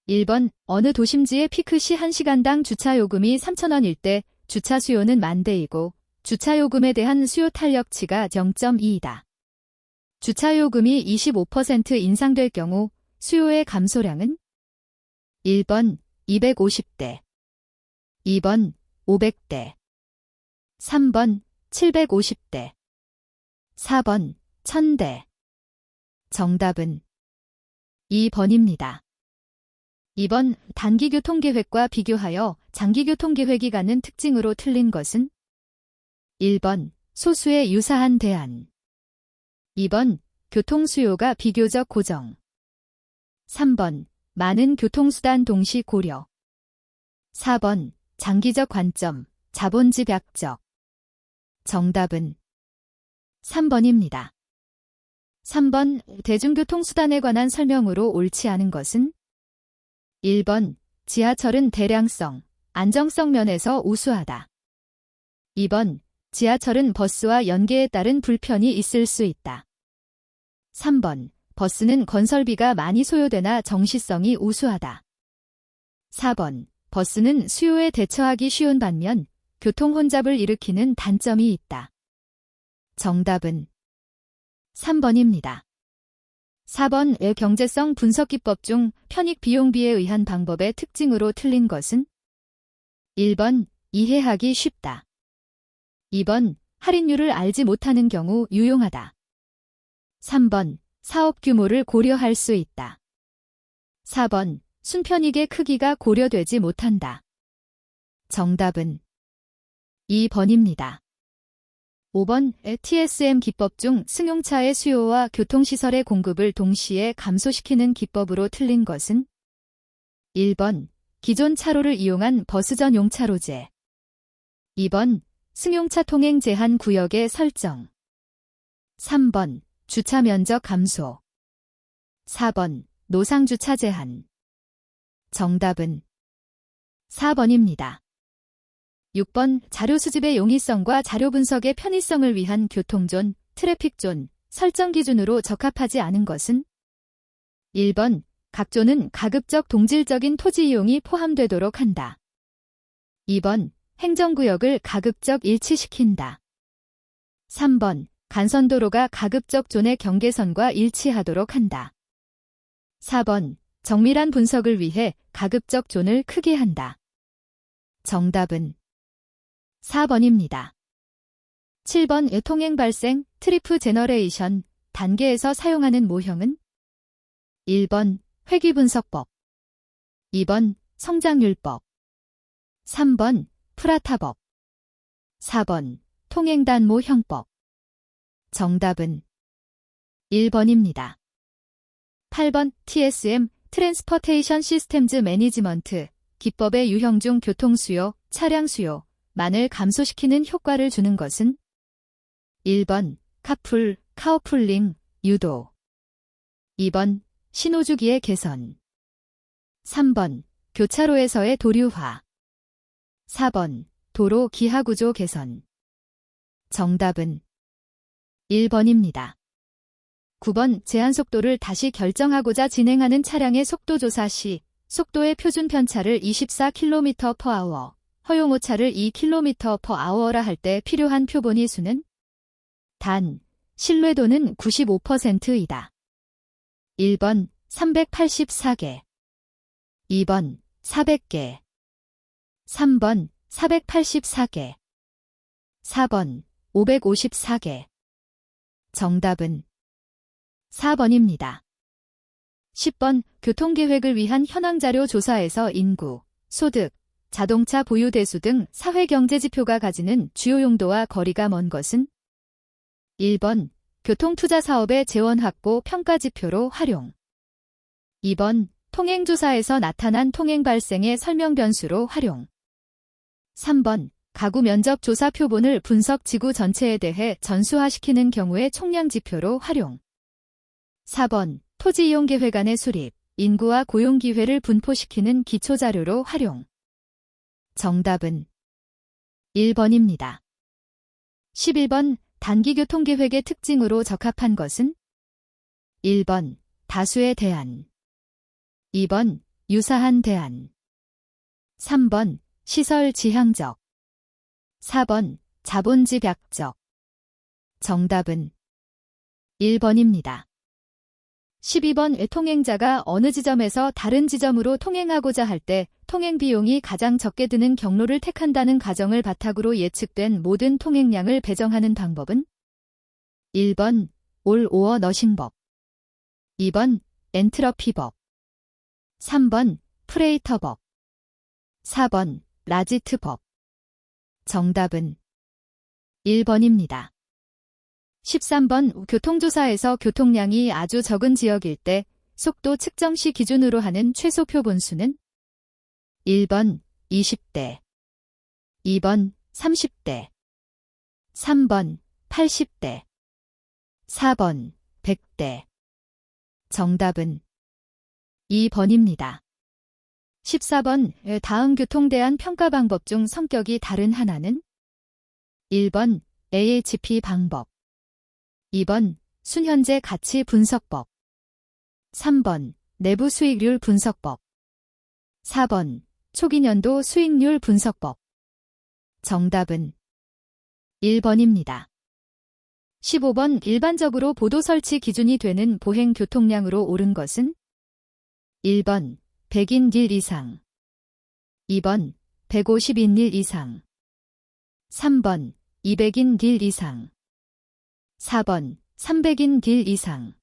1번, 어느 도심지의 피크시 1시간당 주차요금이 3,000원일 때 주차 수요는 만대이고 주차요금에 대한 수요 탄력치가 0.2이다. 주차요금이 25% 인상될 경우 수요의 감소량은 1번 250대, 2번 500대, 3번 750대, 4번 1000대. 정답은 2번입니다. 2번 단기교통계획과 비교하여 장기교통계획이 갖는 특징으로 틀린 것은 1번 소수의 유사한 대안, 2번 교통수요가 비교적 고정, 3번 많은 교통수단 동시 고려, 4번 장기적 관점, 자본집약적. 정답은 3번입니다. 3번 대중교통수단에 관한 설명으로 옳지 않은 것은 1번 지하철은 대량성, 안정성 면에서 우수하다. 2번 지하철은 버스와 연계에 따른 불편이 있을 수 있다. 3번 버스는 건설비가 많이 소요되나 정시성이 우수하다. 4번 버스는 수요에 대처하기 쉬운 반면 교통 혼잡을 일으키는 단점이 있다. 정답은 3번입니다. 4번 경제성 분석기법 중 편익 비용비에 의한 방법의 특징으로 틀린 것은 1번 이해하기 쉽다. 2번 할인율을 알지 못하는 경우 유용하다. 3번 사업 규모를 고려할 수 있다. 4번 순편익의 크기가 고려되지 못한다. 정답은 2번입니다. 5번 TSM 기법 중 승용차의 수요와 교통시설의 공급을 동시에 감소시키는 기법으로 틀린 것은 1번 기존 차로를 이용한 버스 전용 차로제, 2번 승용차 통행 제한 구역의 설정, 3번 주차 면적 감소, 4번 노상주차 제한. 정답은 4번입니다. 6번 자료 수집의 용이성과 자료 분석의 편의성을 위한 교통존, 트래픽존 설정 기준으로 적합하지 않은 것은 1번 각 존은 가급적 동질적인 토지 이용이 포함되도록 한다. 2번 행정구역을 가급적 일치시킨다. 3번 간선도로가 가급적 존의 경계선과 일치하도록 한다. 4번 정밀한 분석을 위해 가급적 존을 크게 한다. 정답은 4번입니다. 7번 통행 발생, 트리프 제너레이션 단계에서 사용하는 모형은 1번 회귀분석법, 2번 성장률법, 3번 프라타법, 4번 통행단모형법. 정답은 1번입니다. 8번 TSM 트랜스포테이션 시스템즈 매니지먼트 기법의 유형 중 교통수요, 차량수요 만을 감소시키는 효과를 주는 것은 1번 카풀, 카오풀링, 유도, 2번 신호주기의 개선, 3번 교차로에서의 도류화, 4번 도로 기하구조 개선. 정답은 1번입니다. 9번 제한속도를 다시 결정하고자 진행하는 차량의 속도조사 시 속도의 표준 편차를 24km/h, 허용오차를 2km/h라 할 때 필요한 표본위 수는 단, 신뢰도는 95%이다. 1번 384개, 2번 400개, 3번 484개, 4번 554개. 정답은 4번입니다. 10번 교통계획을 위한 현황자료 조사에서 인구, 소득, 자동차 보유 대수 등 사회경제지표가 가지는 주요 용도와 거리가 먼 것은 1번 교통투자 사업의 재원 확보 평가지표로 활용, 2번 통행조사에서 나타난 통행 발생의 설명 변수로 활용, 3번 가구 면적 조사 표본을 분석 지구 전체에 대해 전수화시키는 경우의 총량지표로 활용, 4번 토지 이용 계획안의 수립, 인구와 고용 기회를 분포시키는 기초자료로 활용. 정답은 1번입니다. 11번 단기교통계획의 특징으로 적합한 것은 1번 다수에 대한, 2번 유사한 대안. 3번 시설 지향적. 4번 자본집약적. 정답은 1번입니다. 12번 통행자가 어느 지점에서 다른 지점으로 통행하고자 할 때 통행 비용이 가장 적게 드는 경로를 택한다는 가정을 바탕으로 예측된 모든 통행량을 배정하는 방법은? 1번 올 오어 너싱법. 2번 엔트러피법. 3번 프레이터법. 4번 라지트법. 정답은 1번입니다. 13번 교통조사에서 교통량이 아주 적은 지역일 때 속도 측정 시 기준으로 하는 최소 표본수는? 1번 20대. 2번 30대. 3번 80대. 4번 100대. 정답은 2번입니다. 14번 다음 교통대안 평가 방법 중 성격이 다른 하나는? 1번 AHP 방법. 2번 순현재 가치 분석법. 3번 내부 수익률 분석법. 4번 초기 년도 수익률 분석법. 정답은 1번입니다. 15번 일반적으로 보도 설치 기준이 되는 보행 교통량으로 옳은 것은? 1번 100인 일 이상. 2번 150인 일 이상. 3번 200인 일 이상. 4번 300인 길 이상.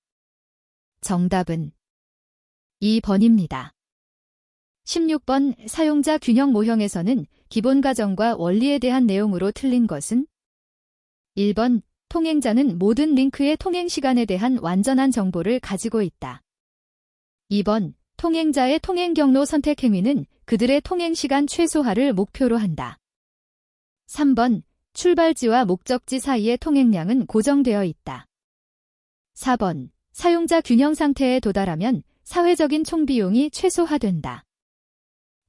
정답은 2번입니다. 16번 사용자 균형 모형에서는 기본 가정과 원리에 대한 내용으로 틀린 것은? 1번 통행자는 모든 링크의 통행 시간에 대한 완전한 정보를 가지고 있다. 2번 통행자의 통행 경로 선택 행위는 그들의 통행 시간 최소화를 목표로 한다. 3번 출발지와 목적지 사이의 통행량은 고정되어 있다. 4번 사용자 균형 상태에 도달하면 사회적인 총비용이 최소화된다.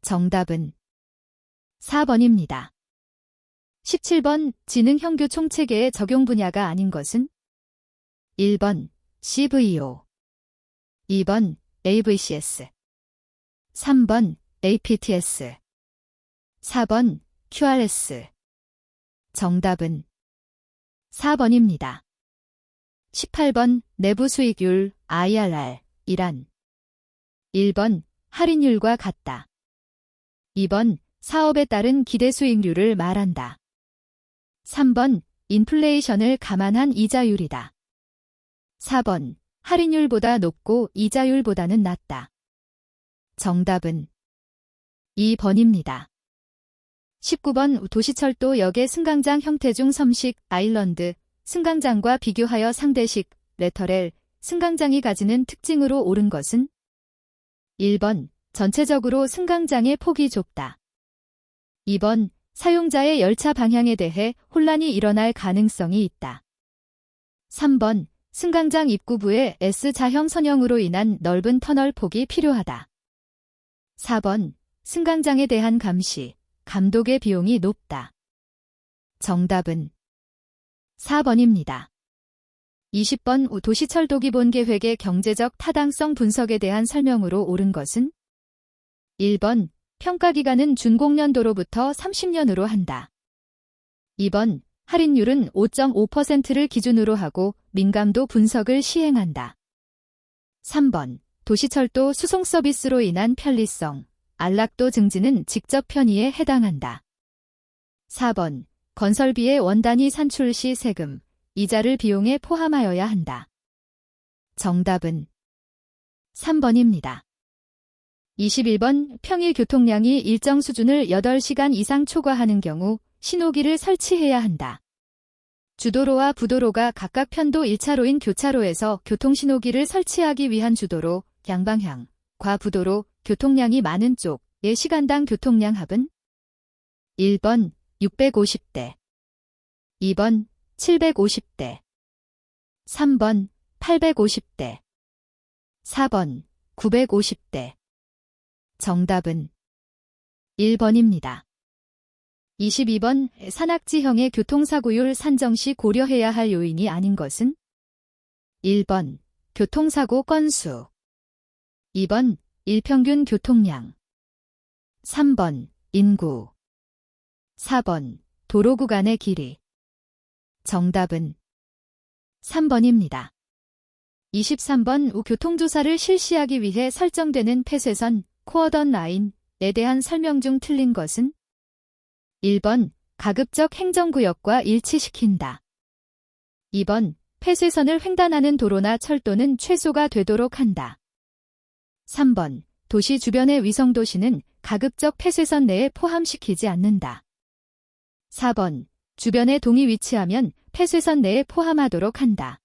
정답은 4번입니다. 17번 지능형 교통체계의 적용 분야가 아닌 것은? 1번 CVO. 2번 AVCS. 3번 APTS. 4번 QRS. 정답은 4번입니다. 18번 내부 수익률 IRR 이란 1번 할인율과 같다. 2번 사업에 따른 기대 수익률을 말한다. 3번 인플레이션을 감안한 이자율이다. 4번 할인율보다 높고 이자율보다는 낮다. 정답은 2번입니다. 19번 도시철도역의 승강장 형태 중 섬식, 아일랜드, 승강장과 비교하여 상대식, 레터렐, 승강장이 가지는 특징으로 옳은 것은? 1번 전체적으로 승강장의 폭이 좁다. 2번 사용자의 열차 방향에 대해 혼란이 일어날 가능성이 있다. 3번 승강장 입구부에 S자형 선형으로 인한 넓은 터널 폭이 필요하다. 4번 승강장에 대한 감시, 감독의 비용이 높다. 정답은 4번입니다. 20번 도시철도 기본계획의 경제적 타당성 분석에 대한 설명으로 옳은 것은? 1번 평가기간은 준공년도로부터 30년으로 한다. 2번 할인율은 5.5%를 기준으로 하고 민감도 분석을 시행한다. 3번 도시철도 수송 서비스로 인한 편리성, 안락도 증진은 직접 편의에 해당한다. 4번 건설비의 원단위 산출 시 세금, 이자를 비용에 포함하여야 한다. 정답은 3번입니다. 21번 평일 교통량이 일정 수준을 8시간 이상 초과하는 경우 신호기를 설치해야 한다. 주도로와 부도로가 각각 편도 1차로인 교차로에서 교통신호기를 설치하기 위한 주도로, 양방향, 과부도로, 교통량이 많은 쪽의 시간당 교통량 합은? 1번 650대. 2번 750대. 3번 850대. 4번 950대. 정답은 1번입니다. 22번 산악지형의 교통사고율 산정 시 고려해야 할 요인이 아닌 것은? 1번 교통사고 건수. 2번 일평균 교통량. 3번 인구. 4번 도로 구간의 길이. 정답은 3번입니다. 23번 교통조사를 실시하기 위해 설정되는 폐쇄선, 코어던 라인에 대한 설명 중 틀린 것은? 1번 가급적 행정구역과 일치시킨다. 2번 폐쇄선을 횡단하는 도로나 철도는 최소가 되도록 한다. 3번 도시 주변의 위성도시는 가급적 폐쇄선 내에 포함시키지 않는다. 4번 주변에 동이 위치하면 폐쇄선 내에 포함하도록 한다.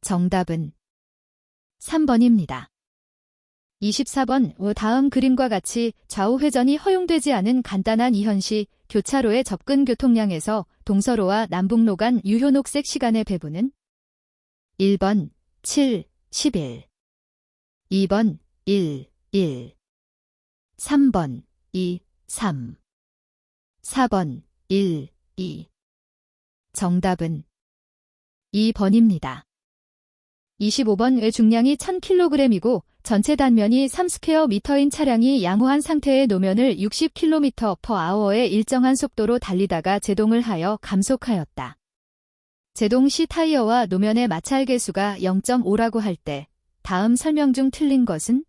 정답은 3번입니다. 24번 다음 그림과 같이 좌우 회전이 허용되지 않은 간단한 이현시 교차로의 접근 교통량에서 동서로와 남북로 간 유효 녹색 시간의 배분은? 1번 7, 11 2번 1, 1 3번 2, 3 4번 1, 2 정답은 2번입니다. 25번의 중량이 1000kg이고 전체 단면이 3스퀘어미터인 차량이 양호한 상태의 노면을 60km/h의 일정한 속도로 달리다가 제동을 하여 감속하였다. 제동 시 타이어와 노면의 마찰 계수가 0.5라고 할 때 다음 설명 중 틀린 것은?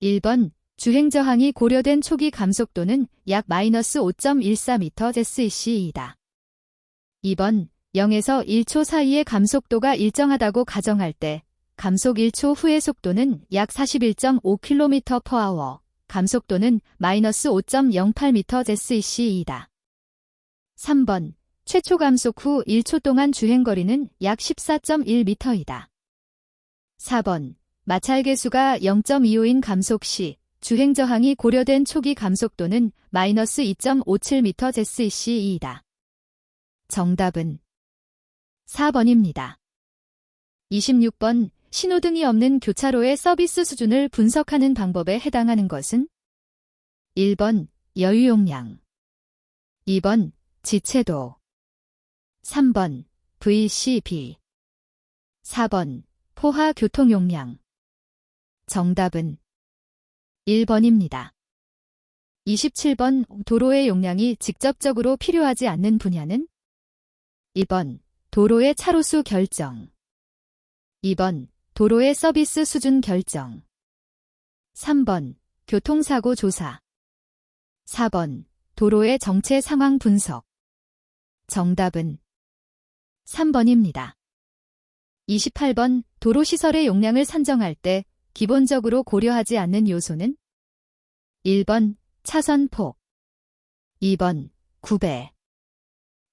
1번 주행 저항이 고려된 초기 감속도는 약 -5.14m/sec이다. 2번 0에서 1초 사이의 감속도가 일정하다고 가정할 때 감속 1초 후의 속도는 약 41.5km/h, 감속도는 -5.08m/sec이다. 3번 최초 감속 후 1초 동안 주행거리는 약 14.1m이다. 4번 마찰 계수가 0.25인 감속 시 주행 저항이 고려된 초기 감속도는 -2.57m/sec이다. 정답은 4번입니다. 26번 신호등이 없는 교차로의 서비스 수준을 분석하는 방법에 해당하는 것은? 1번 여유용량 2번 지체도 3번 VCB 4번 포화 교통용량 정답은 1번입니다. 27번 도로의 용량이 직접적으로 필요하지 않는 분야는? 1번 도로의 차로수 결정 2번 도로의 서비스 수준 결정 3번 교통사고 조사 4번 도로의 정체 상황 분석 정답은 3번입니다. 28번 도로시설의 용량을 산정할 때 기본적으로 고려하지 않는 요소는? 1번 차선폭 2번 구배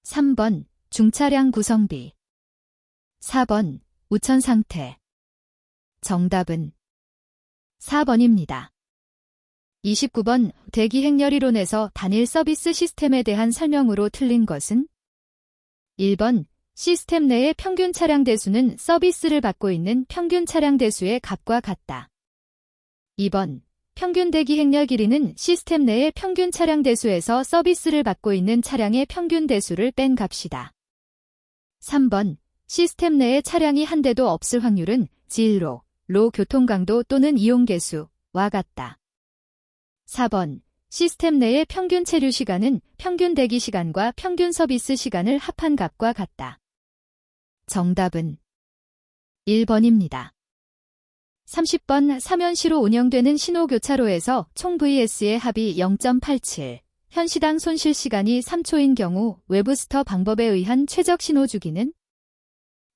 3번 중차량 구성비 4번 우천 상태 정답은 4번입니다. 29번 대기 행렬이론에서 단일 서비스 시스템에 대한 설명으로 틀린 것은? 1번 시스템 내의 평균 차량 대수는 서비스를 받고 있는 평균 차량 대수의 값과 같다. 2번 평균 대기 행렬 길이는 시스템 내의 평균 차량 대수에서 서비스를 받고 있는 차량의 평균 대수를 뺀 값이다. 3번 시스템 내에 차량이 한 대도 없을 확률은 진로, 로 교통 강도 또는 이용 개수와 같다. 4번 시스템 내의 평균 체류 시간은 평균 대기 시간과 평균 서비스 시간을 합한 값과 같다. 정답은 1번입니다. 30번 사면시로 운영되는 신호교차로에서 총 VS의 합이 0.87, 현시당 손실 시간이 3초인 경우 웨브스터 방법에 의한 최적 신호 주기는?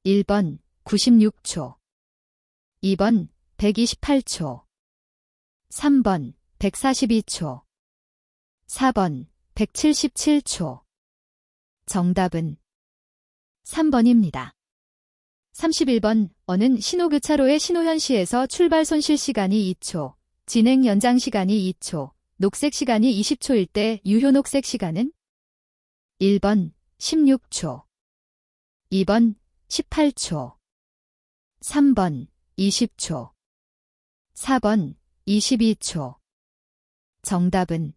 1번 96초 2번 128초 3번 142초 4번 177초 정답은 3번입니다. 31번 어는 신호교차로의 신호현시에서 출발 손실 시간이 2초, 진행 연장 시간이 2초, 녹색 시간이 20초일 때 유효 녹색 시간은? 1번 16초 2번 18초 3번 20초 4번 22초 정답은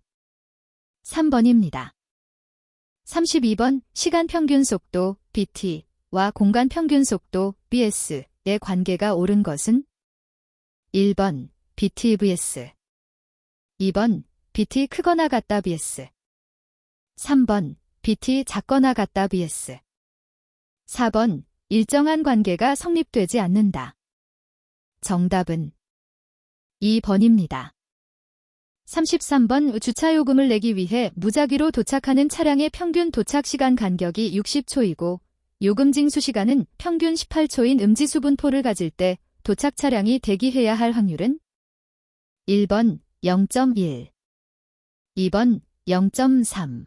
3번입니다. 32번 시간 평균 속도 BT와 공간 평균 속도 BS의 관계가 옳은 것은? 1번 BT vs 2번 BT 크거나 같다 vs 3번 BT 작거나 같다 vs 4번 일정한 관계가 성립되지 않는다. 정답은 2번입니다. 33번 주차요금을 내기 위해 무작위로 도착하는 차량의 평균 도착시간 간격이 60초이고 요금 징수 시간은 평균 18초인 음지수 분포를 가질 때 도착 차량이 대기해야 할 확률은 1번 0.1, 2번 0.3,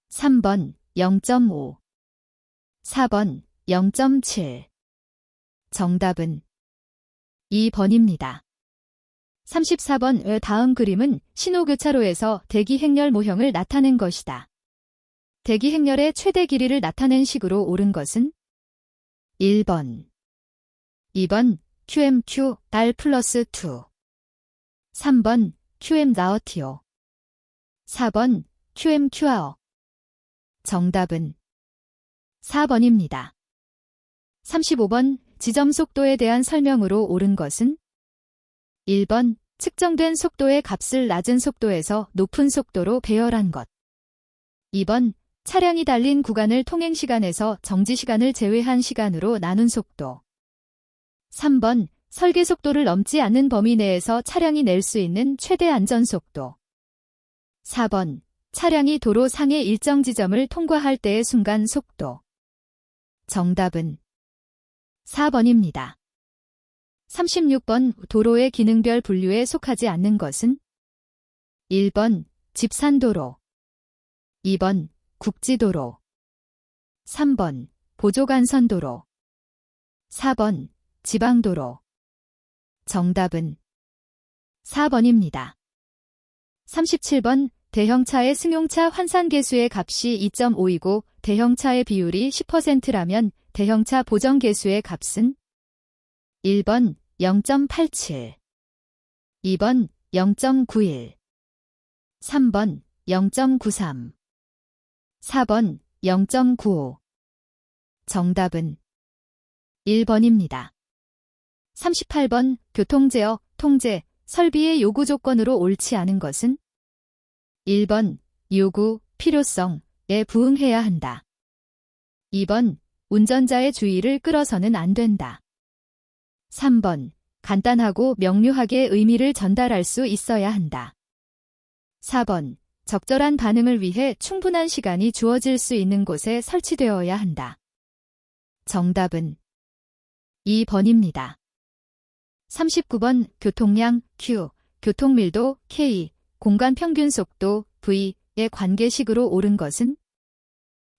3번 0.5, 4번 0.7. 정답은 2번입니다. 34번 다음 그림은 신호교차로에서 대기 행렬 모형을 나타낸 것이다. 대기 행렬의 최대 길이를 나타낸 식으로 옳은 것은 1번, 2번 QMQ R 플러스 2, 3번 QM 나어티오, 4번 QMQR. 정답은 4번입니다. 35번 지점 속도에 대한 설명으로 옳은 것은 1번 측정된 속도의 값을 낮은 속도에서 높은 속도로 배열한 것. 2번 차량이 달린 구간을 통행시간에서 정지시간을 제외한 시간으로 나눈 속도. 3번 설계 속도를 넘지 않는 범위 내에서 차량이 낼 수 있는 최대 안전속도. 4번 차량이 도로 상의 일정 지점을 통과할 때의 순간 속도. 정답은 4번입니다. 36번 도로의 기능별 분류에 속하지 않는 것은 1번 집산도로, 2번 국지도로, 3번 보조간선도로, 4번 지방도로. 정답은 4번입니다. 37번 대형차의 승용차 환산계수의 값이 2.5이고 대형차의 비율이 10%라면 대형차 보정계수의 값은 1번 0.87, 2번 0.91, 3번 0.93, 4번 0.95. 정답은 1번입니다. 38번 교통제어, 통제, 설비의 요구 조건으로 옳지 않은 것은 1번 요구, 필요성에 부응해야 한다. 2번 운전자의 주의를 끌어서는 안 된다. 3번 간단하고 명료하게 의미를 전달할 수 있어야 한다. 4번 적절한 반응을 위해 충분한 시간이 주어질 수 있는 곳에 설치되어야 한다. 정답은 2번입니다. 39번 교통량 Q, 교통밀도 K, 공간평균속도 V의 관계식으로 옳은 것은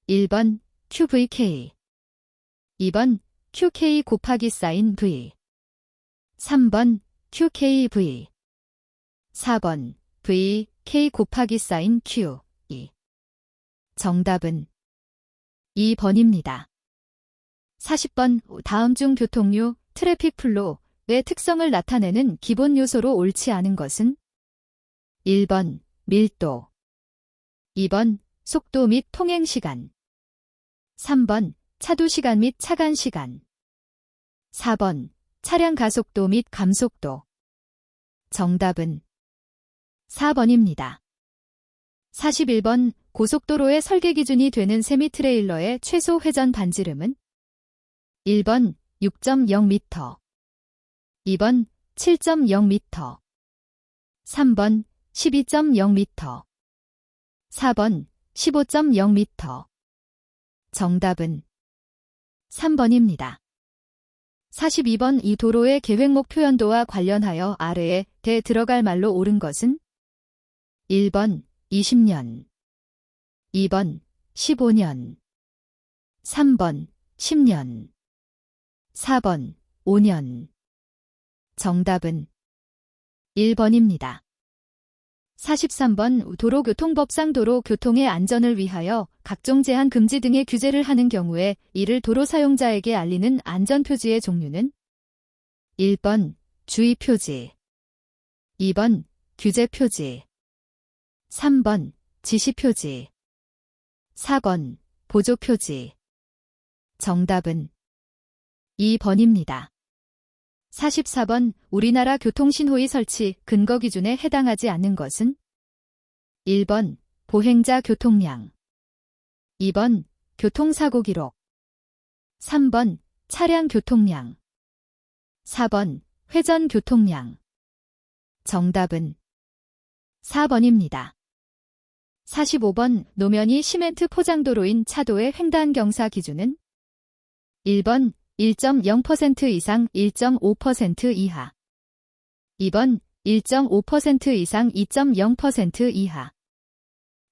1번 QVK, 2번 QK 곱하기 사인 V, 3번 QKV, 4번 VK 곱하기 사인 Q, 2. 정답은 2번입니다. 40번 다음 중 교통류, 트래픽 플로우의 특성을 나타내는 기본 요소로 옳지 않은 것은 1번 밀도, 2번 속도 및 통행시간, 3번 차도시간 및 차간시간, 4번 차량 가속도 및 감속도. 정답은 4번입니다. 41번 고속도로의 설계 기준이 되는 세미트레일러의 최소 회전 반지름은 1번 6.0m, 2번 7.0m, 3번 12.0m, 4번 15.0m. 정답은 3번입니다. 42번 이 도로의 계획목 표현도와 관련하여 아래에 들어갈 말로 옳은 것은 1번 20년, 2번 15년, 3번 10년, 4번 5년. 정답은 1번입니다. 43번 도로교통법상 도로교통의 안전을 위하여 각종 제한 금지 등의 규제를 하는 경우에 이를 도로 사용자에게 알리는 안전표지의 종류는 1번 주의표지, 2번 규제표지, 3번 지시표지, 4번 보조표지. 정답은 2번입니다. 44번 우리나라 교통신호의 설치 근거 기준에 해당하지 않는 것은 1번 보행자 교통량 2번 교통사고 기록 3번 차량 교통량 4번 회전 교통량 정답은 4번입니다. 45번 노면이 시멘트 포장도로인 차도의 횡단경사 기준은 1번 1.0% 이상 1.5% 이하 2번 1.5% 이상 2.0% 이하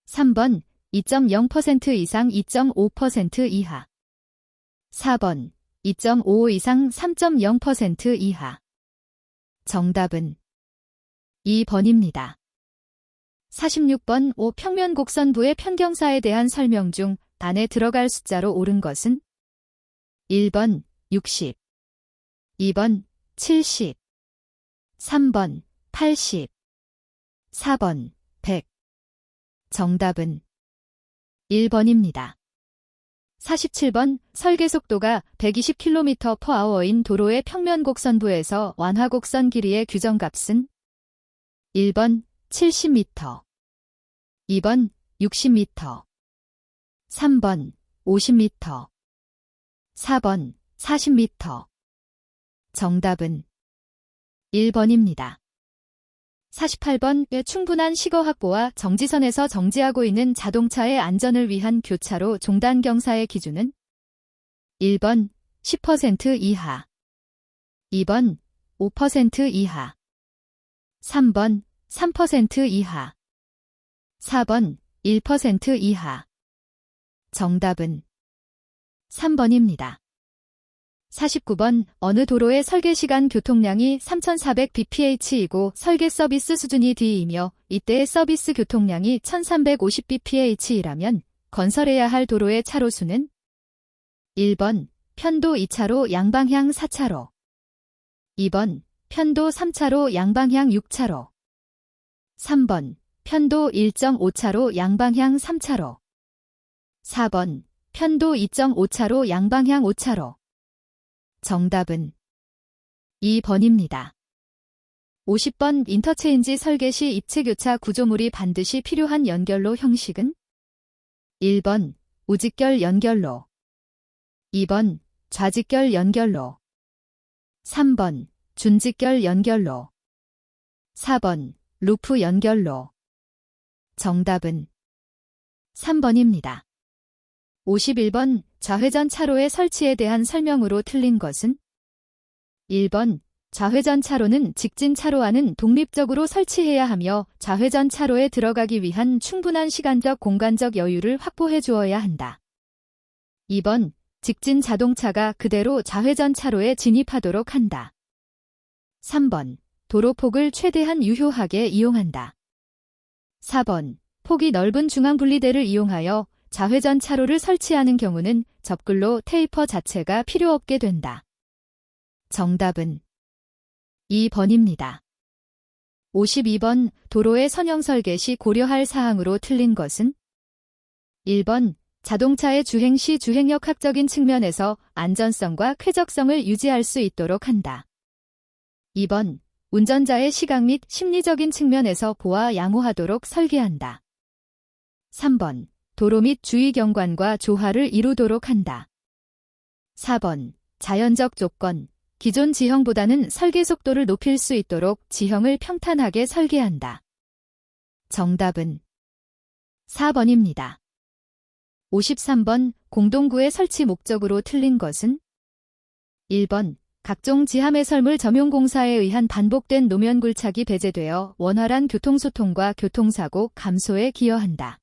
3번 2.0% 이상 2.5% 이하 4번 2.5 이상 3.0% 이하 정답은 2번입니다. 46번 5 평면 곡선부의 편경사에 대한 설명 중 안에 들어갈 숫자로 옳은 것은 1번 60 2번 70 3번 80 4번 100 정답은 1번입니다. 47번 설계속도가 120km/h인 도로의 평면 곡선부에서 완화 곡선 길이의 규정값은 1번 70m 2번 60m 3번 50m 4번 40m 정답은 1번입니다. 48번 충분한 시거 확보와 정지선에서 정지하고 있는 자동차의 안전을 위한 교차로 종단 경사의 기준은 1번 10% 이하 2번 5% 이하 3번 3% 이하 4번 1% 이하 정답은 3번입니다. 49번 어느 도로의 설계시간 교통량이 3400bph이고 설계 서비스 수준이 D이며 이때의 서비스 교통량이 1350bph이라면 건설해야 할 도로의 차로수는 1번 편도 2차로 양방향 4차로 2번 편도 3차로 양방향 6차로 3번 편도 1.5차로 양방향 3차로 4번 편도 2.5차로 양방향 5차로 정답은 2번입니다. 50번 인터체인지 설계 시 입체교차 구조물이 반드시 필요한 연결로 형식은 1번 우직결 연결로 2번 좌직결 연결로 3번 준직결 연결로 4번 루프 연결로 정답은 3번입니다. 51번 좌회전 차로의 설치에 대한 설명으로 틀린 것은 1번 좌회전 차로는 직진 차로와는 독립적으로 설치해야 하며 좌회전 차로에 들어가기 위한 충분한 시간적 공간적 여유를 확보해 주어야 한다. 2번 직진 자동차가 그대로 좌회전 차로에 진입하도록 한다. 3번 도로폭을 최대한 유효하게 이용한다. 4번 폭이 넓은 중앙분리대를 이용하여 좌회전 차로를 설치하는 경우는 접글로 테이퍼 자체가 필요 없게 된다. 정답은 2번입니다. 52번 도로의 선형 설계 시 고려할 사항으로 틀린 것은 1번 자동차의 주행 시 주행역학적인 측면에서 안전성과 쾌적성을 유지할 수 있도록 한다. 2번 운전자의 시각 및 심리적인 측면에서 보아 양호하도록 설계한다. 3번 도로 및 주위 경관과 조화를 이루도록 한다. 4번 자연적 조건, 기존 지형보다는 설계 속도를 높일 수 있도록 지형을 평탄하게 설계한다. 정답은 4번입니다. 53번 공동구의 설치 목적으로 틀린 것은 1번 각종 지하매설물 점용공사에 의한 반복된 노면 굴착이 배제되어 원활한 교통소통과 교통사고 감소에 기여한다.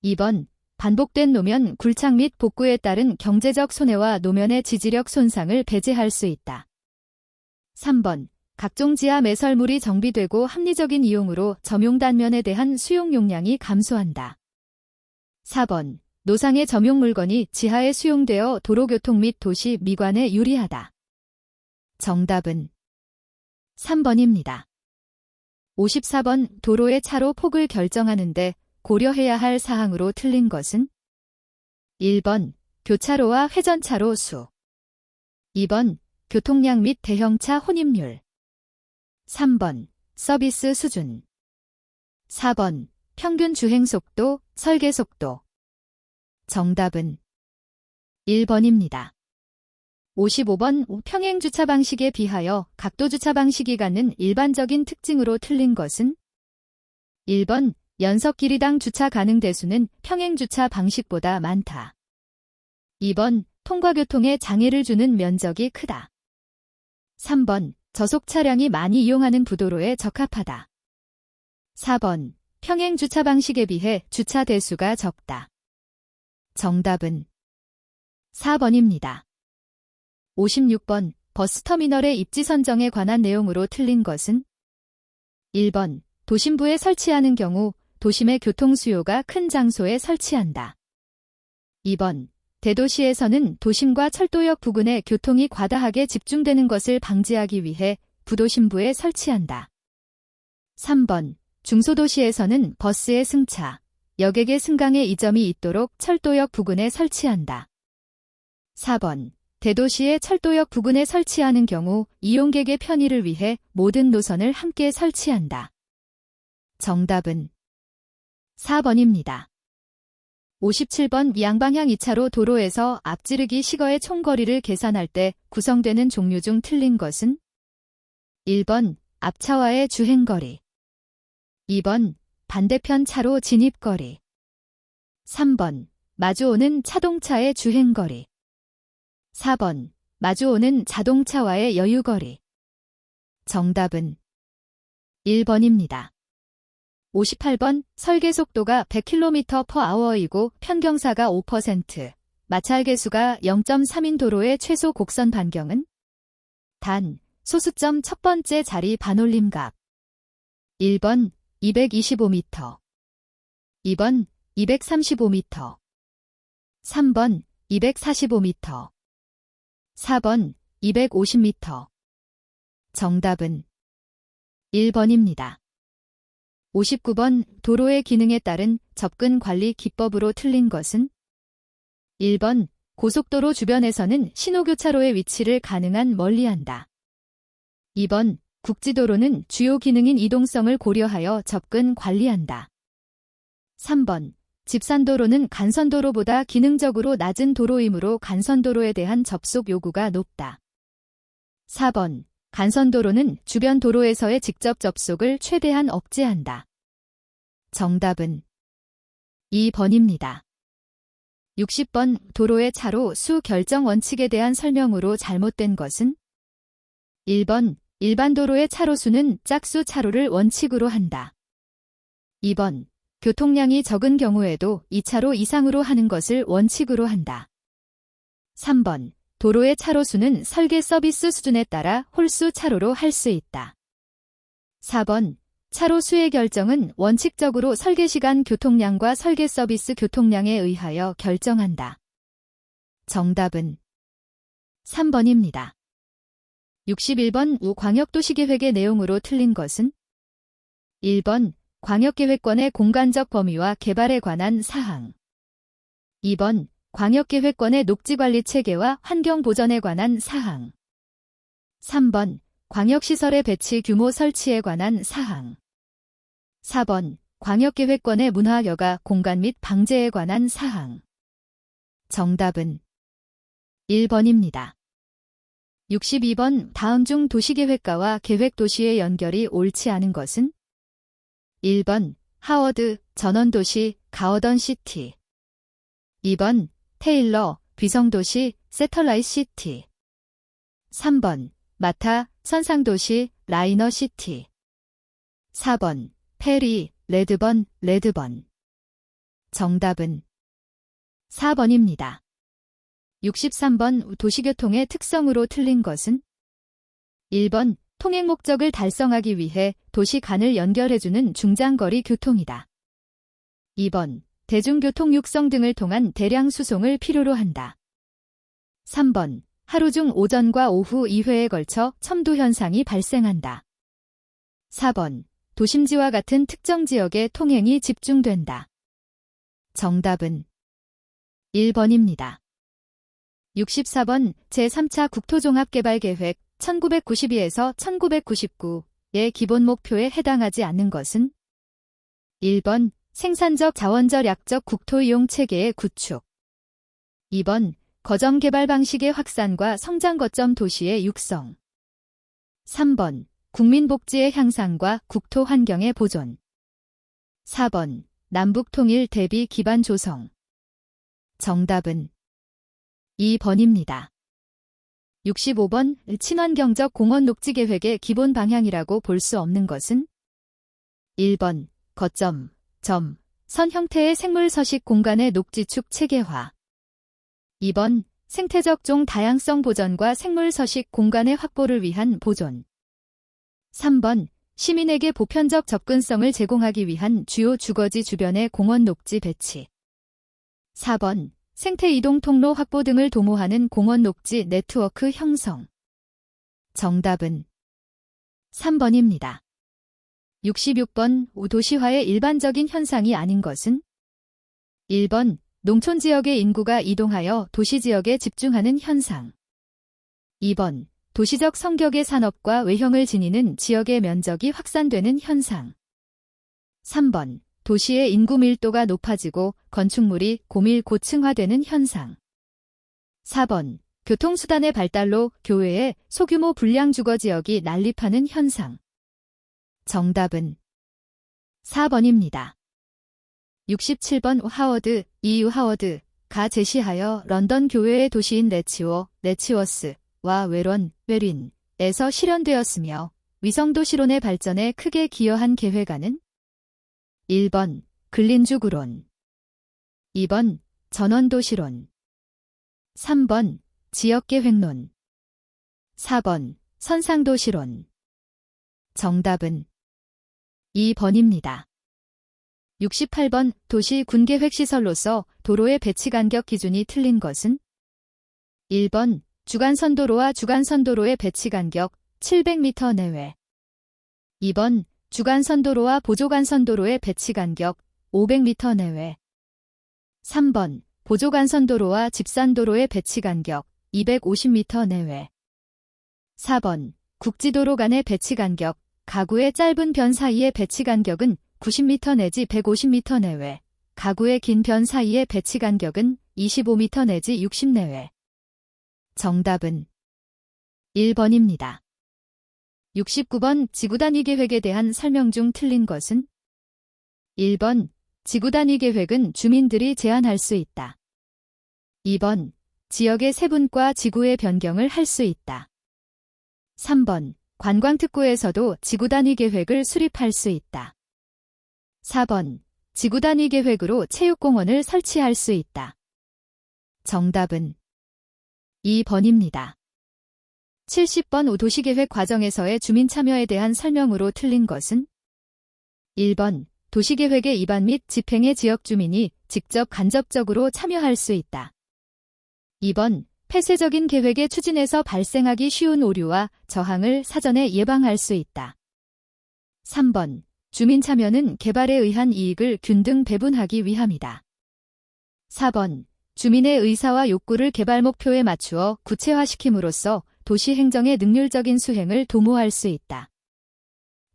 2번 반복된 노면 굴착 및 복구에 따른 경제적 손해와 노면의 지지력 손상을 배제할 수 있다. 3번 각종 지하 매설물이 정비되고 합리적인 이용으로 점용 단면에 대한 수용 용량이 감소한다. 4번 노상의 점용 물건이 지하에 수용되어 도로교통 및 도시 미관에 유리하다. 정답은 3번입니다. 54번 도로의 차로 폭을 결정하는데 고려해야 할 사항으로 틀린 것은 1번 교차로와 회전차로 수 2번 교통량 및 대형차 혼입률. 3번, 서비스 수준. 4번, 평균 주행속도, 설계속도. 정답은 1번입니다. 55번, 평행주차 방식에 비하여 각도주차 방식이 갖는 일반적인 특징으로 틀린 것은? 1번, 연석 길이당 주차 가능 대수는 평행주차 방식보다 많다. 2번, 통과교통에 장애를 주는 면적이 크다. 3번, 저속 차량이 많이 이용하는 부도로에 적합하다. 4번, 평행주차 방식에 비해 주차 대수가 적다. 정답은 4번입니다. 56번, 버스터미널의 입지 선정에 관한 내용으로 틀린 것은? 1번, 도심부에 설치하는 경우 도심의 교통 수요가 큰 장소에 설치한다. 2번, 대도시에서는 도심과 철도역 부근에 교통이 과다하게 집중되는 것을 방지하기 위해 부도심부에 설치한다. 3번, 중소도시에서는 버스의 승차, 여객의 승강에 이점이 있도록 철도역 부근에 설치한다. 4번, 대도시의 철도역 부근에 설치하는 경우 이용객의 편의를 위해 모든 노선을 함께 설치한다. 정답은 4번입니다. 57번, 양방향 2차로 도로에서 앞지르기 시거의 총거리를 계산할 때 구성되는 종류 중 틀린 것은? 1번, 앞차와의 주행거리. 2번, 반대편 차로 진입거리. 3번, 마주오는 자동차의 주행거리. 4번, 마주오는 자동차와의 여유거리. 정답은 1번입니다. 58번, 설계속도가 100km/h이고 편경사가 5%, 마찰계수가 0.3인 도로의 최소 곡선 반경은? 단, 소수점 첫 번째 자리 반올림값. 1번, 225m. 2번, 235m. 3번, 245m. 4번, 250m. 정답은 1번입니다. 59번, 도로의 기능에 따른 접근 관리 기법으로 틀린 것은? 1번, 고속도로 주변에서는 신호교차로의 위치를 가능한 멀리한다. 2번, 국지도로는 주요 기능인 이동성을 고려하여 접근 관리한다. 3번, 집산도로는 간선도로보다 기능적으로 낮은 도로이므로 간선도로에 대한 접속 요구가 높다. 4번, 간선도로는 주변 도로에서의 직접 접속을 최대한 억제한다. 정답은 2번입니다. 60번, 도로의 차로 수 결정 원칙에 대한 설명으로 잘못된 것은? 1번, 일반 도로의 차로수는 짝수 차로를 원칙으로 한다. 2번, 교통량이 적은 경우에도 2차로 이상으로 하는 것을 원칙으로 한다. 3번, 도로의 차로수는 설계 서비스 수준에 따라 홀수 차로로 할 수 있다. 4번, 차로 수의 결정은 원칙적으로 설계시간 교통량과 설계 서비스 교통량에 의하여 결정한다. 정답은 3번입니다. 61번, 광역도시계획의 내용으로 틀린 것은? 1번, 광역계획권의 공간적 범위와 개발에 관한 사항. 2번, 광역계획권의 녹지관리 체계와 환경보전에 관한 사항. 3번, 광역시설의 배치 규모 설치에 관한 사항. 4번, 광역계획권의 문화여가 공간 및 방제에 관한 사항. 정답은 1번입니다. 62번, 다음 중 도시계획과와 계획도시의 연결이 옳지 않은 것은? 1번, 하워드, 전원도시, 가어던시티. 2번, 테일러, 비성도시, 세털라이시티. 3번, 마타, 선상도시, 라이너시티. 4번, 페리, 레드번, 레드번. 정답은 4번입니다. 63번, 도시교통의 특성으로 틀린 것은? 1번, 통행 목적을 달성하기 위해 도시 간을 연결해주는 중장거리 교통이다. 2번, 대중교통 육성 등을 통한 대량 수송을 필요로 한다. 3번, 하루 중 오전과 오후 2회에 걸쳐 첨도 현상이 발생한다. 4번, 도심지와 같은 특정 지역에 통행이 집중된다. 정답은 1번입니다. 64번 제3차 국토종합개발계획 1992에서 1999의 기본 목표에 해당하지 않는 것은 1번 생산적 자원절약적 국토이용 체계의 구축 2번 거점개발 방식의 확산과 성장 거점 도시의 육성 3번 국민복지의 향상과 국토 환경의 보존 4번 남북통일 대비 기반 조성 정답은 2번입니다. 65번 친환경적 공원 녹지 계획의 기본 방향이라고 볼 수 없는 것은 1번 거점, 점, 선 형태의 생물 서식 공간의 녹지축 체계화 2번 생태적 종 다양성 보전과 생물 서식 공간의 확보를 위한 보존 3번 시민에게 보편적 접근성을 제공하기 위한 주요 주거지 주변의 공원 녹지 배치 4번 생태 이동 통로 확보 등을 도모하는 공원 녹지 네트워크 형성 정답은 3번입니다. 66번 도시화의 일반적인 현상이 아닌 것은 1번 농촌 지역의 인구가 이동하여 도시 지역에 집중하는 현상 2번 도시적 성격의 산업과 외형을 지니는 지역의 면적이 확산되는 현상 3번 도시의 인구 밀도가 높아지고 건축물이 고밀 고층화되는 현상 4번 교통수단의 발달로 교외에 소규모 불량 주거지역이 난립하는 현상 정답은 4번입니다. 67번 하워드, 이유 하워드가 제시하여 런던 교외의 도시인 레치워스와 웨린에서 실현되었으며 위성도시론의 발전에 크게 기여한 계획안은 1번 근린주구론 2번 전원도시론 3번 지역계획론 4번 선상도시론 정답은 2번입니다. 68번 도시 군계획시설로서 도로의 배치 간격 기준이 틀린 것은 1번 주간선도로와 주간선도로의 배치 간격 700m 내외 2번 주간선도로와 보조간선도로의 배치 간격 500m 내외 3번 보조간선도로와 집산도로의 배치 간격 250m 내외 4번 국지도로 간의 배치 간격 가구의 짧은 변 사이의 배치 간격은 90m 내지 150m 내외, 가구의 긴 변 사이의 배치 간격은 25m 내지 60 내외. 정답은 1번입니다. 69번 지구단위 계획에 대한 설명 중 틀린 것은 1번 지구단위 계획은 주민들이 제한할 수 있다. 2번 지역의 세분과 지구의 변경을 할 수 있다. 3번 관광특구에서도 지구단위 계획을 수립할 수 있다. 4번 지구단위 계획으로 체육공원을 설치할 수 있다. 정답은 2번입니다. 70번 도시계획 과정에서의 주민 참여에 대한 설명으로 틀린 것은 1번 도시계획의 입안 및 집행에 지역 주민이 직접 간접적으로 참여할 수 있다. 2번 폐쇄적인 계획의 추진에서 발생하기 쉬운 오류와 저항을 사전에 예방할 수 있다. 3번 주민 참여는 개발에 의한 이익을 균등 배분하기 위함이다. 4번 주민의 의사와 욕구를 개발 목표에 맞추어 구체화시킴으로써 도시 행정의 능률적인 수행을 도모할 수 있다.